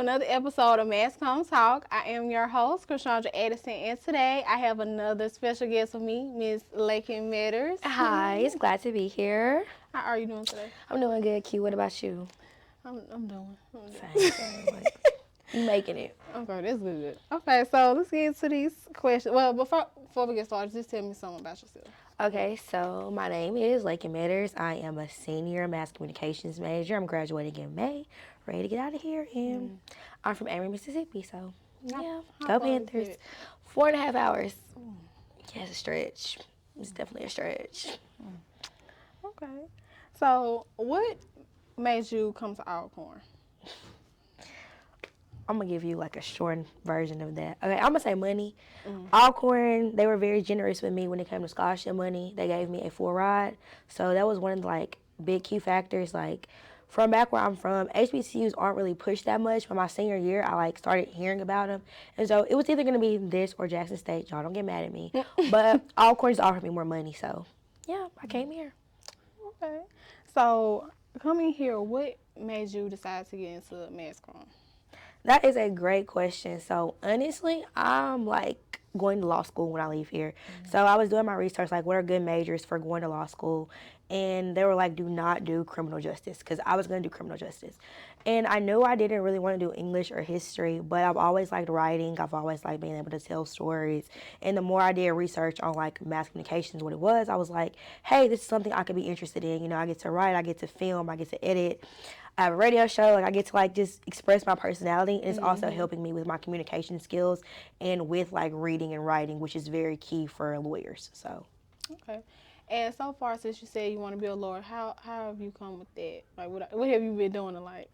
another episode of Mass COMM Talk. I am your host, Quashondra Addison, and today I have another special guest with me, Miss Lakin Matters. Hi, it's glad to be here. How are you doing today? I'm doing good, Q. What about you? I'm doing. Same. Like, you making it. Okay, that's good. Okay, so let's get into these questions. Well, before we get started, just tell me something about yourself. Okay, so my name is Lakin Matters. I am a senior mass communications major. I'm graduating in May, ready to get out of here. And I'm from Amory, Mississippi. So, yeah, How go far is Panthers. it? 4.5 hours. Yeah, it's a stretch. It's definitely a stretch. Okay. So, what made you come to Alcorn? I'm gonna give you like a short version of that. Okay, I'm gonna say money. Alcorn, they were very generous with me when it came to scholarship money. They gave me a full ride, so that was one of the like big key factors. Like from back where I'm from, HBCUs aren't really pushed that much. But my senior year, I like started hearing about them, and so it was either gonna be this or Jackson State. Y'all don't get mad at me, but Alcorn just offered me more money, so yeah, I came here. Okay. So, coming here, what made you decide to get into Mass COMM? That is a great question. So honestly, I'm like going to law school when I leave here. So I was doing my research, like what are good majors for going to law school, and they were like, do not do criminal justice, because I was going to do criminal justice, and I knew I didn't really want to do English or history, but I've always liked writing. I've always liked being able to tell stories, and the more I did research on like mass communications, what it was, I was like, hey, this is something I could be interested in. You know, I get to write, I get to film, I get to edit. I have a radio show, like I get to like just express my personality, and it's also helping me with my communication skills and with like reading and writing, which is very key for lawyers. So Okay. And so far, since you said you want to be a lawyer, how have you come with that? Like, what have you been doing to like?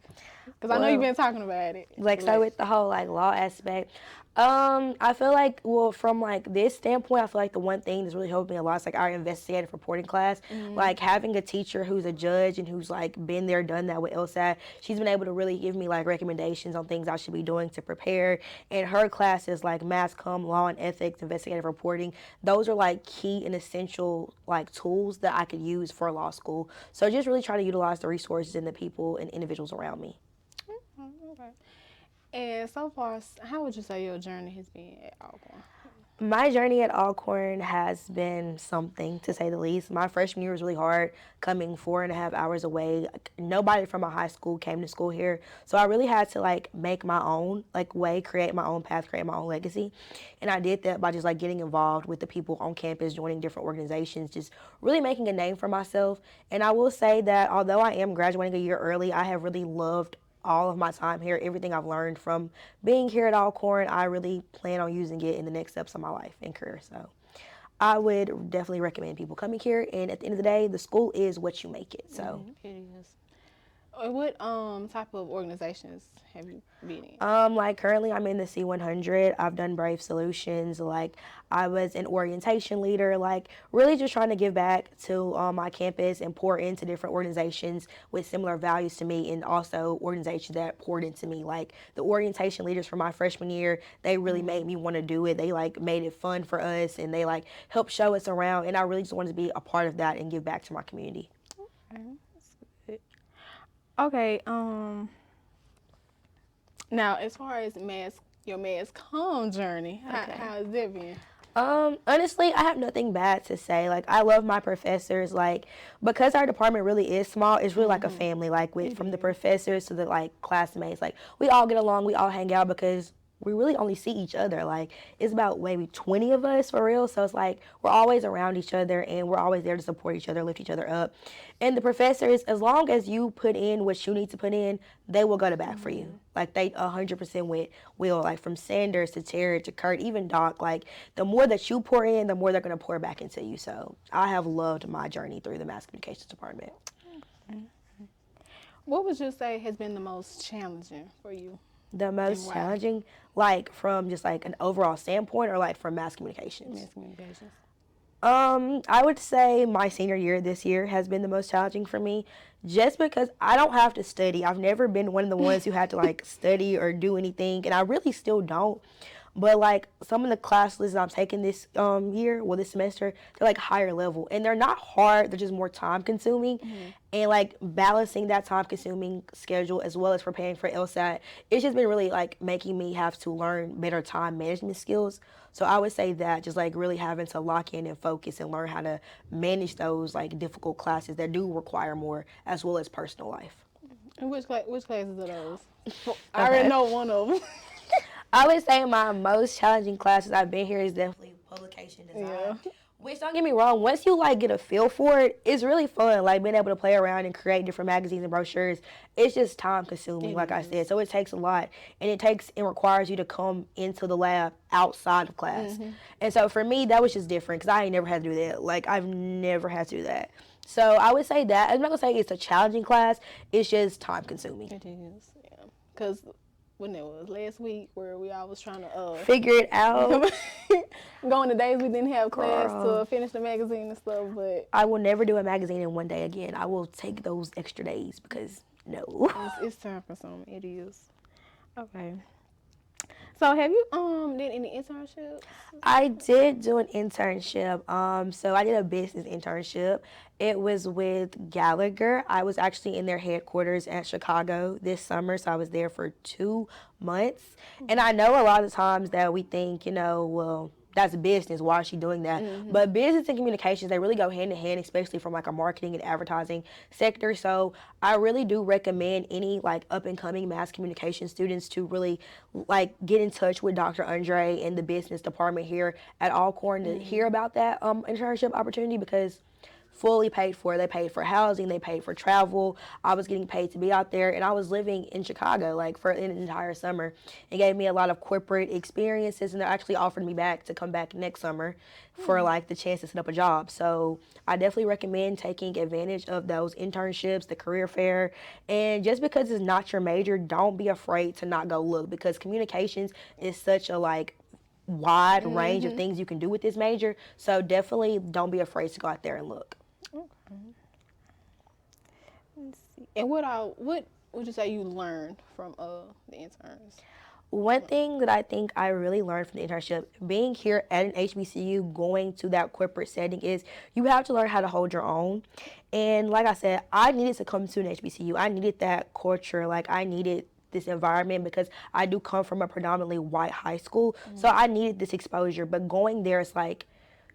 Because I know you've well, been talking about it. like so with the whole like law aspect, I feel like, well, from like this standpoint, I feel like the one thing that's really helped me a lot is like our investigative reporting class. Like having a teacher who's a judge and who's like been there, done that with LSAT. She's been able to really give me like recommendations on things I should be doing to prepare. And her classes like mass comm, law and ethics, investigative reporting, those are like key and essential like tools that I could use for law school. So just really try to utilize the resources and the people and individuals around me. Okay. And so far, how would you say your journey has been at Alcorn? My journey at Alcorn has been something, to say the least. My freshman year was really hard, coming 4.5 hours away. Like, nobody from my high school came to school here, so I really had to like make my own like way, create my own path, create my own legacy, and I did that by just like getting involved with the people on campus, joining different organizations, just really making a name for myself. And I will say that although I am graduating a year early, I have really loved all of my time here, everything I've learned from being here at Alcorn, I really plan on using it in the next steps of my life and career. So I would definitely recommend people coming here. And at the end of the day, the school is what you make it. So It is. What type of organizations have you been in? Like currently I'm in the C100. I've done Brave Solutions. Like I was an orientation leader, like really just trying to give back to my campus and pour into different organizations with similar values to me, and also organizations that poured into me. Like the orientation leaders for my freshman year, they really made me want to do it. They like made it fun for us, and they like helped show us around, and I really just wanted to be a part of that and give back to my community. Okay, that's good. Okay. Now, as far as your mass comm journey, Okay. how has that been? Honestly, I have nothing bad to say. Like, I love my professors. Like, because our department really is small, it's really like a family. Like, with from the professors to the like classmates, like we all get along, we all hang out because we really only see each other. Like, it's about maybe 20 of us for real. So it's like we're always around each other, and we're always there to support each other, lift each other up. And the professors, as long as you put in what you need to put in, they will go to bat for you. Like, they 100% will. Like, from Sanders to Terry to Kurt, even Doc, like, the more that you pour in, the more they're going to pour back into you. So I have loved my journey through the mass communications department. What would you say has been the most challenging for you? The most why? challenging, like, from just like an overall standpoint, or like from mass communications? Mass communications. I would say my senior year this year has been the most challenging for me, just because I don't have to study. I've never been one of the ones who had to like study or do anything, and I really still don't. But like some of the classes I'm taking this year, well this semester, they're like higher level and they're not hard. They're just more time consuming, and like balancing that time consuming schedule as well as preparing for LSAT. It's just been really like making me have to learn better time management skills. So I would say that just like really having to lock in and focus and learn how to manage those like difficult classes that do require more as well as personal life. And which classes are those? I already Okay. know one of them. I would say my most challenging classes I've been here is definitely publication Yeah. design. Which don't get me wrong, once you like get a feel for it, it's really fun. Like being able to play around and create different magazines and brochures. It's just time consuming, It like I is. said. So it takes a lot, and it requires you to come into the lab outside of class. And so for me, that was just different because I ain't never had to do that. Like I've never had to do that. So I would say that I'm not gonna say it's a challenging class. It's just time consuming. It is. Yeah. Because when it was last week where we all was trying to Figure it out. go on the days we didn't have class Girl. to finish the magazine and stuff, but I will never do a magazine in one day again. I will take those extra days because no. it's time consuming. It is. Okay. So have you did any internships? I did do an internship. So I did a business internship. It was with Gallagher. I was actually in their headquarters at Chicago this summer, so I was there for 2 months. And I know a lot of times that we think, well, that's business. Why is she doing that? But business and communications, they really go hand in hand, especially from like a marketing and advertising sector. So I really do recommend any like up and coming mass communication students to really like get in touch with Dr. Andre and the business department here at Alcorn to hear about that internship opportunity because fully paid for. They paid for housing, they paid for travel. I was getting paid to be out there, and I was living in Chicago like for an entire summer. It gave me a lot of corporate experiences, and they actually offered me back to come back next summer for like the chance to set up a job. So I definitely recommend taking advantage of those internships, the career fair, and just because it's not your major, don't be afraid to not go look because communications is such a like wide range of things you can do with this major. So definitely don't be afraid to go out there and look. Okay. Let's see. And what would you say you learned from the interns? One thing that I think I really learned from the internship, being here at an HBCU, going to that corporate setting, is you have to learn how to hold your own. And like I said, I needed to come to an HBCU. I needed that culture. Like I needed this environment because I do come from a predominantly white high school. So I needed this exposure. But going there, it's like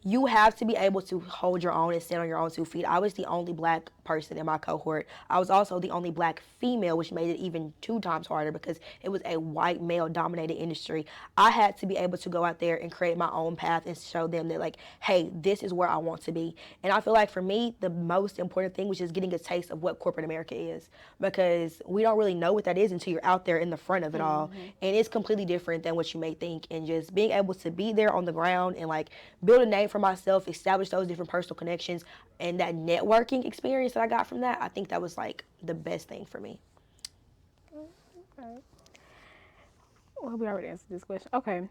you have to be able to hold your own and stand on your own 2 feet. I was the only black person in my cohort. I was also the only black female, which made it even 2 times harder because it was a white male dominated industry. I had to be able to go out there and create my own path and show them that like, hey, this is where I want to be. And I feel like for me, the most important thing was just getting a taste of what corporate America is because we don't really know what that is until you're out there in the front of it all. And it's completely different than what you may think. And just being able to be there on the ground and like build a name for myself, establish those different personal connections, and that networking experience that I got from that, I think that was like the best thing for me. Okay. Well, we already answered this question. Okay.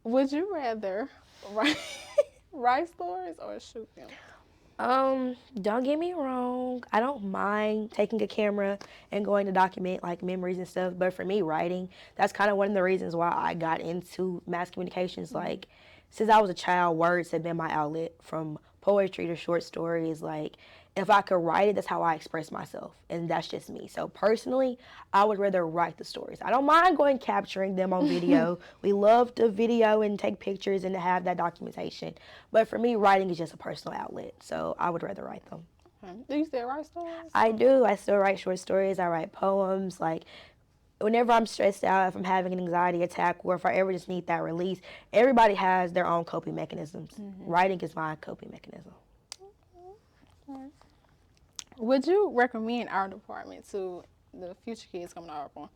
Would you rather write write stories or shoot them? Don't get me wrong. I don't mind taking a camera and going to document like memories and stuff. But for me, writing, that's kind of one of the reasons why I got into mass communications. Like, since I was a child, words have been my outlet from poetry to short stories. Like, if I could write it, that's how I express myself. And that's just me. So personally, I would rather write the stories. I don't mind going capturing them on video. We love to video and take pictures and to have that documentation. But for me, writing is just a personal outlet. So I would rather write them. Okay. Do you still write stories? I do. I still write short stories. I write poems. Like, whenever I'm stressed out, if I'm having an anxiety attack, or if I ever just need that release, everybody has their own coping mechanisms. Writing is my coping mechanism. Okay. Would you recommend our department to the future kids coming to Auburn?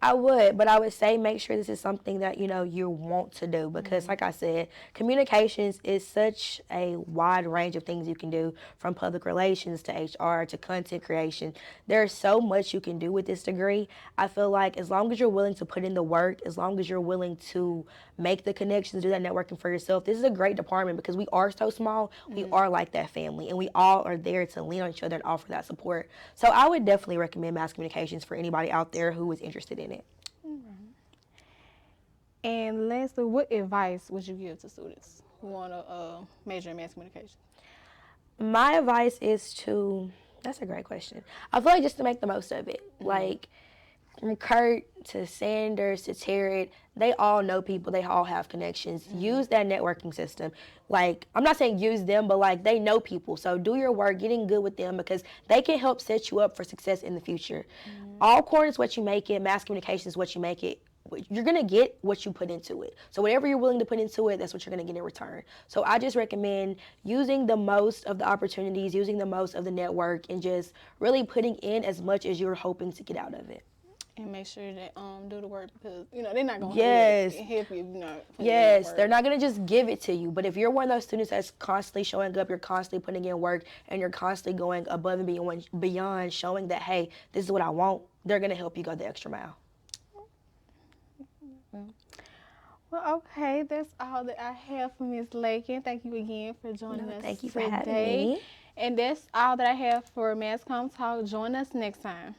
I would, but I would say make sure this is something that, you want to do because, like I said, communications is such a wide range of things you can do from public relations to HR to content creation. There's so much you can do with this degree. I feel like as long as you're willing to put in the work, as long as you're willing to make the connections, do that networking for yourself, this is a great department because we are so small. We are like that family, and we all are there to lean on each other and offer that support. So I would definitely recommend mass communications for anybody out there who is interested in it. And lastly, what advice would you give to students who want to major in mass communication? My advice is to, that's a great question. I feel like just to make the most of it. Like, from Kurt to Sanders to Tarrant, they all know people. They all have connections. Use that networking system. Like, I'm not saying use them, but like they know people. So do your work, getting good with them because they can help set you up for success in the future. All corn is what you make it. Mass communication is what you make it. You're gonna get what you put into it. So whatever you're willing to put into it, that's what you're gonna get in return. So I just recommend using the most of the opportunities, using the most of the network, and just really putting in as much as you're hoping to get out of it. And make sure that do the work because they're not gonna Yes. help you if you're not putting in Yes, work. they're not gonna just give it to you. But if you're one of those students that's constantly showing up, you're constantly putting in work, and you're constantly going above and beyond showing that, hey, this is what I want, they're gonna help you go the extra mile. Well, okay, that's all that I have for Ms. Lakin. Thank you again for joining us Thank you for today. having me. And that's all that I have for Mass Comm Talk. Join us next time.